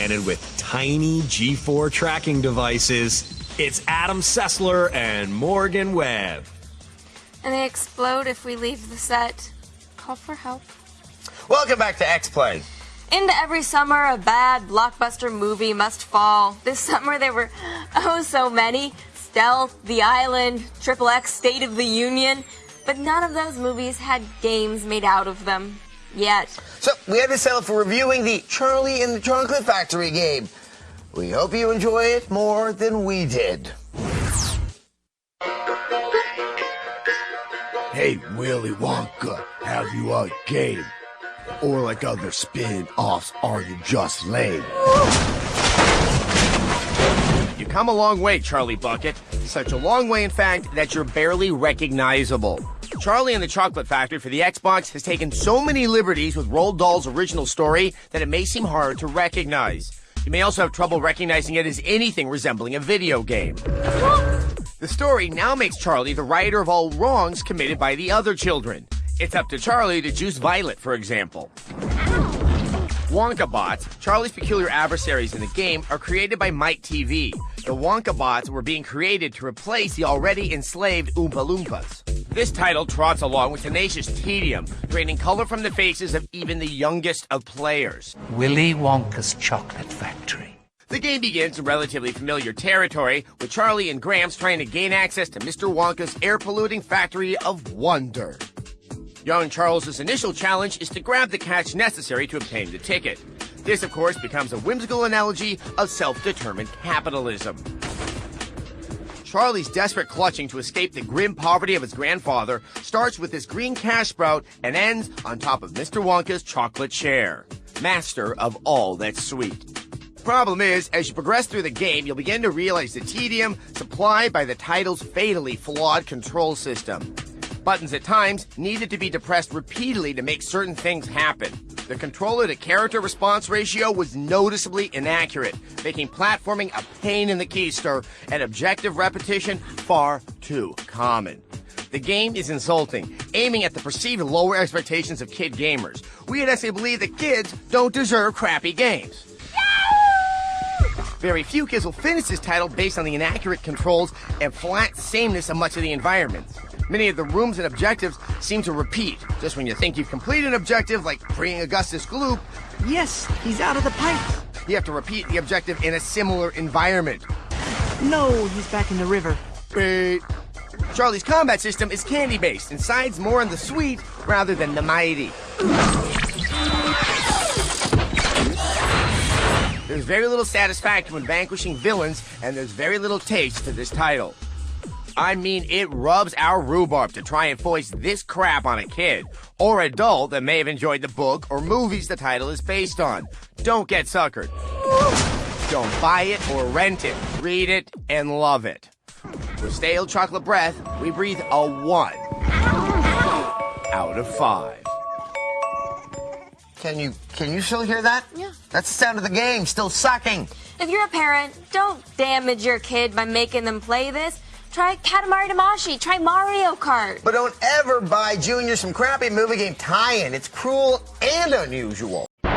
implanted with tiny G4 tracking devices. It's Adam Sessler and Morgan Webb. And they explode if we leave the set. Call for help. Welcome back to X-Play. Into every summer, a bad blockbuster movie must fall. This summer there were oh so many. Stealth, The Island, XXX, State of the Union. But none of those movies had games made out of them. Yet. So, we had to settle for reviewing the Charlie and the Chocolate Factory game. We hope you enjoy it more than we did. Hey, Willy Wonka, have you a game? Or like other spin-offs, are you just lame? You come a long way, Charlie Bucket. Such a long way, in fact, that you're barely recognizable. Charlie and the Chocolate Factory for the Xbox has taken so many liberties with Roald Dahl's original story that it may seem hard to recognize. You may also have trouble recognizing it as anything resembling a video game. The story now makes Charlie the righter of all wrongs committed by the other children. It's up to Charlie to juice Violet, for example. Wonka Bots, Charlie's peculiar adversaries in the game, are created by Mike TV. The Wonka Bots were being created to replace the already enslaved Oompa Loompas. This title trots along with tenacious tedium, draining color from the faces of even the youngest of players. Willy Wonka's Chocolate Factory. The game begins in relatively familiar territory, with Charlie and Gramps trying to gain access to Mr. Wonka's air-polluting factory of wonder. Young Charles's initial challenge is to grab the cash necessary to obtain the ticket. This, of course, becomes a whimsical analogy of self-determined capitalism. Charlie's desperate clutching to escape the grim poverty of his grandfather starts with this green cash sprout and ends on top of Mr. Wonka's chocolate chair, master of all that's sweet. Problem is, as you progress through the game, you'll begin to realize the tedium supplied by the title's fatally flawed control system. Buttons at times needed to be depressed repeatedly to make certain things happen. The controller-to-character response ratio was noticeably inaccurate, making platforming a pain in the keister and objective repetition far too common. The game is insulting, aiming at the perceived lower expectations of kid gamers. We at SA believe that kids don't deserve crappy games. Very few kids will finish this title based on the inaccurate controls and flat sameness of much of the environments. Many of the rooms and objectives seem to repeat. Just when you think you've completed an objective, like freeing Augustus Gloop, yes, he's out of the pipe. You have to repeat the objective in a similar environment. No, he's back in the river. Wait. Charlie's combat system is candy-based and sides more on the sweet rather than the mighty. There's very little satisfaction when vanquishing villains, and there's very little taste to this title. I mean, it rubs our rhubarb to try and foist this crap on a kid or adult that may have enjoyed the book or movies the title is based on. Don't get suckered. Don't buy it or rent it. Read it and love it. With stale chocolate breath, we breathe a 1 out of 5. Can you still hear that? Yeah. That's the sound of the game, still sucking. If you're a parent, don't damage your kid by making them play this. Try Katamari Damacy. Try Mario Kart. But don't ever buy Junior some crappy movie game tie-in. It's cruel and unusual. All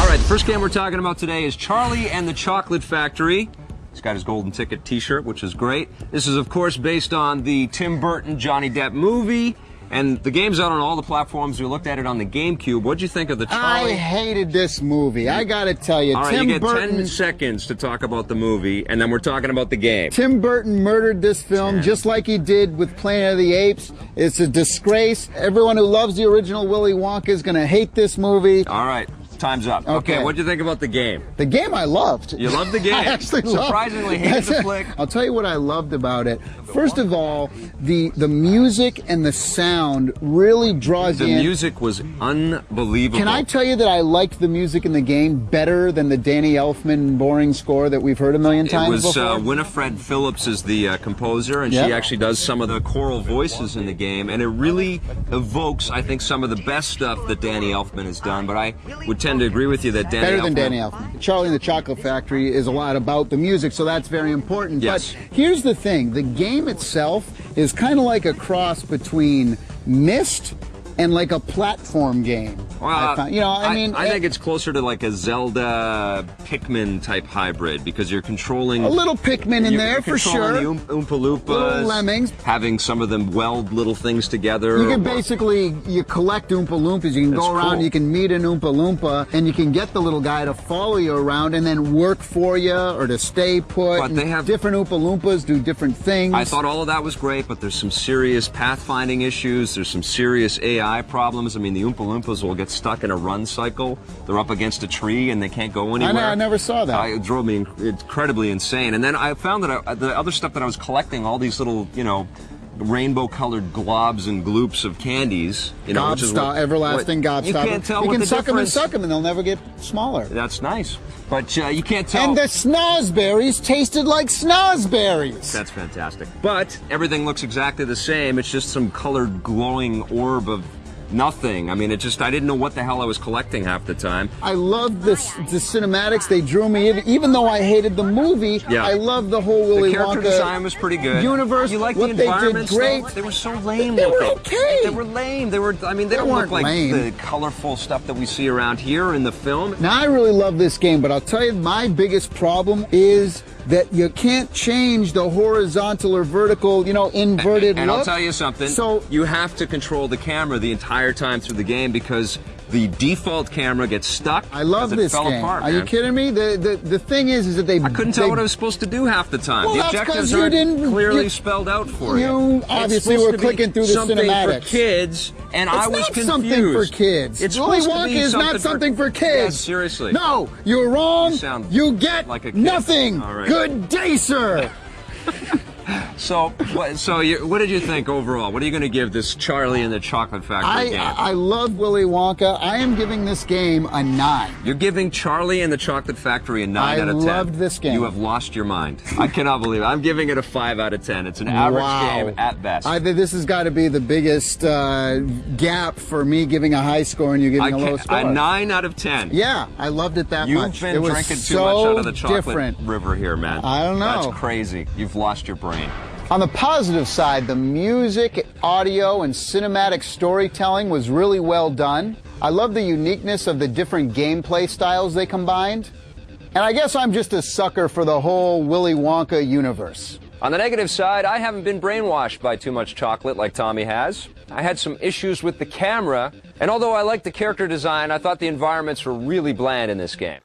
right, the first game we're talking about today is Charlie and the Chocolate Factory. He's got his golden ticket t-shirt, which is great. This is, of course, based on the Tim Burton Johnny Depp movie. And the game's out on all the platforms. We looked at it on the GameCube. What'd you think of the Charlie? I hated this movie. I gotta tell you, all right, Tim you get Burton, 10 seconds to talk about the movie, and then we're talking about the game. Tim Burton murdered this film just like he did with Planet of the Apes. It's a disgrace. Everyone who loves the original Willy Wonka is gonna hate this movie. All right. Time's up. Okay, what'd you think about the game? The game I loved. You loved the game? I actually surprisingly hated the flick. I'll tell you what I loved about it. First of all, the music and the sound really draws you in. The music was unbelievable. Can I tell you that I liked the music in the game better than the Danny Elfman boring score that we've heard a million times before? It was Winifred Phillips is the composer, and she actually does some of the choral voices in the game, and it really evokes, I think, some of the best stuff that Danny Elfman has done, but I would tend to agree with you that better than Danny Elfman. Charlie and the Chocolate Factory is a lot about the music, so that's very important. Yes. But here's the thing. The game itself is kind of like a cross between Myst and like a platform game. Well, I think it's closer to like a Zelda Pikmin type hybrid because you're controlling a little Pikmin in there for sure. The Oompa Loompas, little lemmings, having some of them weld little things together. You can basically collect Oompa Loompas. You can go around, cool. You can meet an Oompa Loompa, and you can get the little guy to follow you around and then work for you or to stay put. But they have different Oompa Loompas do different things. I thought all of that was great, but there's some serious pathfinding issues. There's some serious AI problems. I mean, the Oompa Loompas will get stuck in a run cycle. They're up against a tree and they can't go anywhere. I never saw that. It drove me incredibly insane. And then I found that the other stuff that I was collecting, all these little, rainbow-colored globs and gloops of candies, which is everlasting gobstopper. You can't tell what the difference. You can suck them and suck them, and they'll never get smaller. That's nice, but you can't tell. And the snozberries tasted like snozberries. That's fantastic. But everything looks exactly the same. It's just some colored, glowing orb of nothing. I mean, I didn't know what the hell I was collecting half the time. I loved the cinematics. They drew me in. Even though I hated the movie, yeah. I loved the whole Willy Wonka. The character design was pretty good. Universe. You like what the environments? They did great. They were so lame They looking. were okay. They were lame. They don't look like the colorful stuff that we see around here in the film. Now, I really love this game, but I'll tell you, my biggest problem is that you can't change the horizontal or vertical, inverted and look. I'll tell you something. So you have to control the camera the entire time through the game because the default camera gets stuck. I love this game. Apart, Are you kidding me? The thing is that they... I couldn't tell what I was supposed to do half the time. Well, the objectives are clearly spelled out for you. You obviously were clicking through the cinematics. For kids, and I was confused. It's not something for kids. Willy Wonka is not something for kids. Yeah, seriously. No, you're wrong. You get like a kid. Nothing. All right. Good day, sir. So what did you think overall? What are you going to give this Charlie and the Chocolate Factory game? I love Willy Wonka. I am giving this game a 9. You're giving Charlie and the Chocolate Factory a 9 out of 10. I loved this game. You have lost your mind. I cannot believe it. I'm giving it a 5 out of 10. It's an average game at best. I think this has got to be the biggest gap for me giving a high score and you giving a low score. A 9 out of 10. Yeah, I loved it that much. You've been drinking too much out of the chocolate river here, man. I don't know. That's crazy. You've lost your brain. On the positive side, the music, audio, and cinematic storytelling was really well done. I love the uniqueness of the different gameplay styles they combined. And I guess I'm just a sucker for the whole Willy Wonka universe. On the negative side, I haven't been brainwashed by too much chocolate like Tommy has. I had some issues with the camera, and although I liked the character design, I thought the environments were really bland in this game.